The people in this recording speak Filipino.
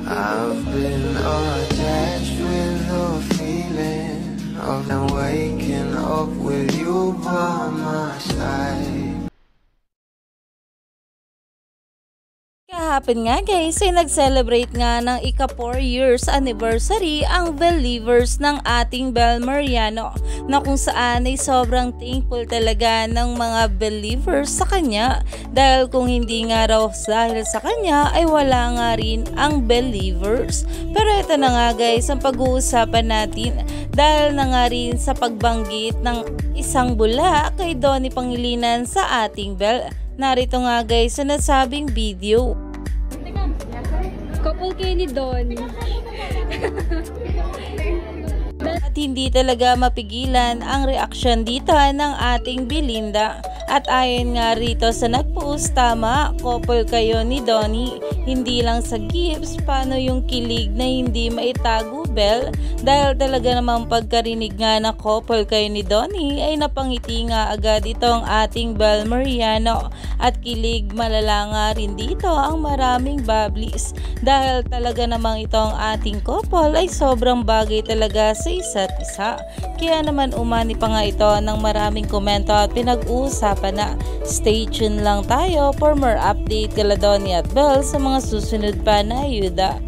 I've been attached with the feeling of them waking up with you by my side. Kahapon nga guys ay nag-celebrate nga ng ika 4 years anniversary ang Believers ng ating Bel Mariano, na kung saan ay sobrang thankful talaga ng mga believers sa kanya, dahil kung hindi nga raw dahil sa kanya ay wala nga rin ang Believers. Pero ito na nga guys ang pag-uusapan natin, dahil na nga rin sa pagbanggit ng isang bula kay Donnie Pangilinan sa ating Bel. Narito nga guys sa nasabing video. Couple kayo ni Don. At hindi talaga mapigilan ang reaksyon dito ng ating Belinda. At ayon nga rito sa nag-post, tama, couple kayo ni Donnie. Hindi lang sa gifts, paano yung kilig na hindi maitago, Bel? Dahil talaga namang pagkarinig nga na couple kayo ni Donnie ay napangiti nga agad itong ating Bel Mariano. At kilig malala nga rin dito ang maraming bubblies, dahil talaga namang itong ating couple ay sobrang bagay talaga sa isa't isa. Kaya naman umani pa nga ito ng maraming komento at pinag-uusapan na. Stay tuned lang tayo for more update kala Donnie at Bel sa mga susunod pa na ayuda.